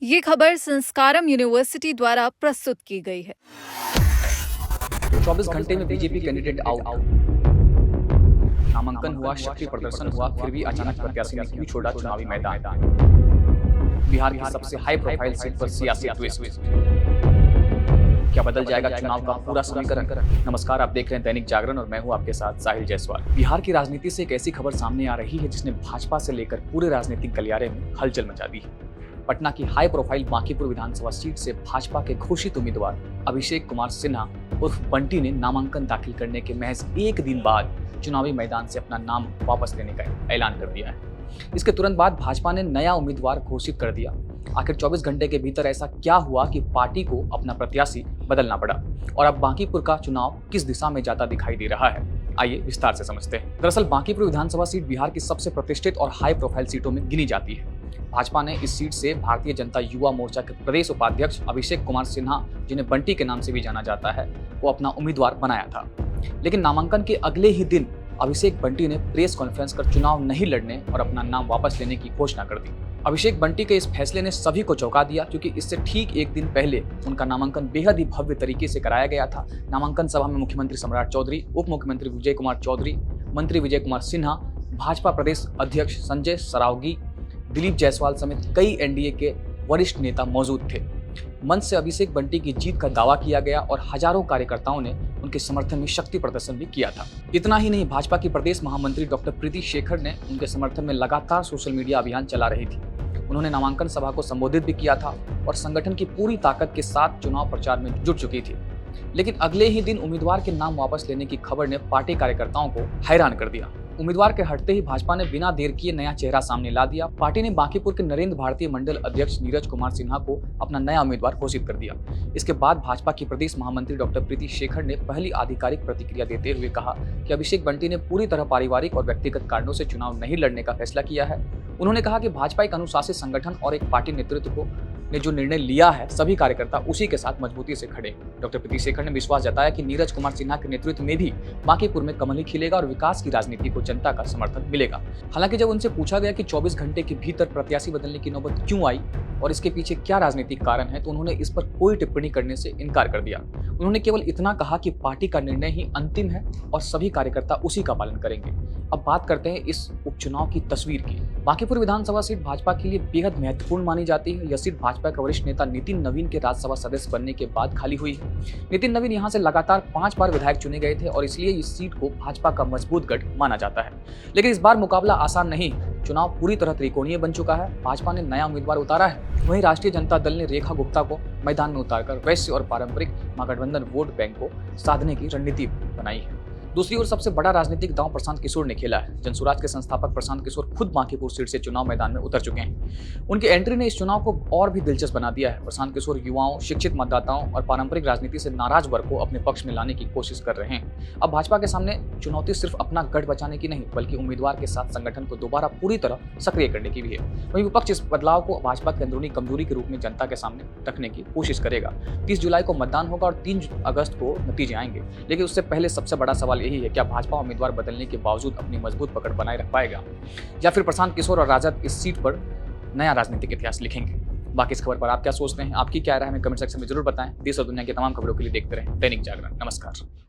ये खबर संस्कारम यूनिवर्सिटी द्वारा प्रस्तुत की गई है। 24 घंटे में बीजेपी कैंडिडेट आउट। नामांकन हुआ, शक्ति प्रदर्शन हुआ, फिर भी अचानक प्रत्याशी ने क्यों छोड़ा चुनावी मैदान। बिहार की सबसे हाई प्रोफाइल सीट पर सियासी ट्विस्ट। क्या बदल जाएगा चुनाव का पूरा समीकरण। नमस्कार, आप देख रहे हैं दैनिक जागरण और मैं हूं आपके साथ साहिल जायसवाल। बिहार की राजनीति से एक ऐसी खबर सामने आ रही है जिसने भाजपा से लेकर पूरे राजनीतिक गलियारे में हलचल मचा दी है। पटना की हाई प्रोफाइल बांकीपुर विधानसभा सीट से भाजपा के घोषित उम्मीदवार अभिषेक कुमार सिन्हा उर्फ बंटी ने नामांकन दाखिल करने के महज एक दिन बाद चुनावी मैदान से अपना नाम वापस लेने का ऐलान कर दिया है। इसके तुरंत बाद भाजपा ने नया उम्मीदवार घोषित कर दिया। आखिर 24 घंटे के भीतर ऐसा क्या हुआ कि पार्टी को अपना प्रत्याशी बदलना पड़ा और अब बांकीपुर का चुनाव किस दिशा में जाता दिखाई दे रहा है, आइए विस्तार से समझते हैं। दरअसल बांकीपुर विधानसभा सीट बिहार की सबसे प्रतिष्ठित और हाई प्रोफाइल सीटों में गिनी जाती है। भाजपा ने इस सीट से भारतीय जनता युवा मोर्चा के प्रदेश उपाध्यक्ष अभिषेक कुमार सिन्हा, जिन्हें बंटी के नाम से भी जाना जाता है, को अपना उम्मीदवार बनाया था। लेकिन नामांकन के अगले ही दिन अभिषेक बंटी ने प्रेस कॉन्फ्रेंस कर चुनाव नहीं लड़ने और अपना नाम वापस लेने की घोषणा कर दी। अभिषेक बंटी के इस फैसले ने सभी को चौंका दिया, क्योंकि इससे ठीक एक दिन पहले उनका नामांकन बेहद ही भव्य तरीके से कराया गया था। नामांकन सभा में मुख्यमंत्री सम्राट चौधरी, उप मुख्यमंत्री विजय कुमार चौधरी, मंत्री विजय कुमार सिन्हा, भाजपा प्रदेश अध्यक्ष संजय सरावगी, दिलीप जायसवाल समेत कई एनडीए के वरिष्ठ नेता मौजूद थे। मंच से अभिषेक बंटी की जीत का दावा किया गया और हजारों कार्यकर्ताओं ने उनके समर्थन में शक्ति प्रदर्शन भी किया था। इतना ही नहीं, भाजपा की प्रदेश महामंत्री डॉक्टर प्रीति शेखर ने उनके समर्थन में लगातार सोशल मीडिया अभियान चला रही थी। उन्होंने नामांकन सभा को संबोधित भी किया था और संगठन की पूरी ताकत के साथ चुनाव प्रचार में जुट चुकी थी। लेकिन अगले ही दिन उम्मीदवार के नाम वापस लेने की खबर ने पार्टी कार्यकर्ताओं को हैरान कर दिया। उम्मीदवार के हटते ही भाजपा ने बिना देर किए नया चेहरा सामने ला दिया। पार्टी ने बांकीपुर के नरेंद्र भारतीय मंडल अध्यक्ष नीरज कुमार सिन्हा को अपना नया उम्मीदवार घोषित कर दिया। इसके बाद भाजपा की प्रदेश महामंत्री डॉक्टर प्रीति शेखर ने पहली आधिकारिक प्रतिक्रिया देते हुए कहा कि अभिषेक बंटी ने पूरी तरह पारिवारिक और व्यक्तिगत कारणों से चुनाव नहीं लड़ने का फैसला किया है। उन्होंने कहा कि भाजपा एक अनुशासित संगठन और एक पार्टी नेतृत्व ने जो निर्णय लिया है, सभी कार्यकर्ता उसी के साथ मजबूती से खड़े। डॉक्टर प्रीति शेखर ने विश्वास जताया कि नीरज कुमार सिन्हा के नेतृत्व में भी बांकीपुर में कमल ही खिलेगा और विकास की राजनीति को जनता का समर्थन मिलेगा। हालांकि जब उनसे पूछा गया कि 24 घंटे के भीतर प्रत्याशी बदलने की नौबत क्यों आई और इसके पीछे क्या राजनीतिक कारण है, तो उन्होंने इस पर कोई टिप्पणी करने से इनकार कर दिया। उन्होंने केवल इतना कहा कि पार्टी का निर्णय ही अंतिम है और सभी कार्यकर्ता उसी का पालन करेंगे। अब बात करते हैं इस उपचुनाव की तस्वीर की। बांकीपुर विधानसभा सीट भाजपा के लिए बेहद महत्वपूर्ण मानी जाती है। यह सीट भाजपा के वरिष्ठ नेता नितिन नवीन के राज्यसभा सदस्य बनने के बाद खाली हुई है। नितिन नवीन यहां से लगातार 5 बार विधायक चुने गए थे और इसलिए इस सीट को भाजपा का मजबूत गढ़ माना जाता है। लेकिन इस बार मुकाबला आसान नहीं। चुनाव पूरी तरह त्रिकोणीय बन चुका है। भाजपा ने नया उम्मीदवार उतारा है, वहीं राष्ट्रीय जनता दल ने रेखा गुप्ता को मैदान में उतारकर वैश्य और पारंपरिक महागठबंधन वोट बैंक को साधने की रणनीति बनाई है। दूसरी ओर सबसे बड़ा राजनीतिक दांव प्रशांत किशोर ने खेला है। जनसुराज के संस्थापक प्रशांत किशोर खुद बांकीपुर सीट से चुनाव मैदान में उतर चुके हैं। उनकी एंट्री ने इस चुनाव को और भी दिलचस्प बना दिया है। प्रशांत किशोर युवाओं, शिक्षित मतदाताओं और पारंपरिक राजनीति से नाराज वर्ग को अपने पक्ष में लाने की कोशिश कर रहे हैं। अब भाजपा के सामने चुनौती सिर्फ अपना गढ़ बचाने की नहीं, बल्कि उम्मीदवार के साथ संगठन को दोबारा पूरी तरह सक्रिय करने की भी है। वहीं विपक्ष इस बदलाव को भाजपा की अंदरूनी कमजोरी के रूप में जनता के सामने रखने की कोशिश करेगा। 30 जुलाई को मतदान होगा और 3 अगस्त को नतीजे आएंगे। लेकिन उससे पहले सबसे बड़ा सवाल यही है, क्या भाजपा उम्मीदवार बदलने के बावजूद अपनी मजबूत पकड़ बनाए रख पाएगा, या फिर प्रशांत किशोर और राजद इस सीट पर नया राजनीतिक इतिहास लिखेंगे। बाकी इस खबर पर आप क्या सोचते हैं, आपकी क्या राय है, हमें कमेंट सेक्शन में जरूर बताएं। देश और दुनिया की तमाम खबरों के लिए देखते रहें दैनिक जागरण। नमस्कार।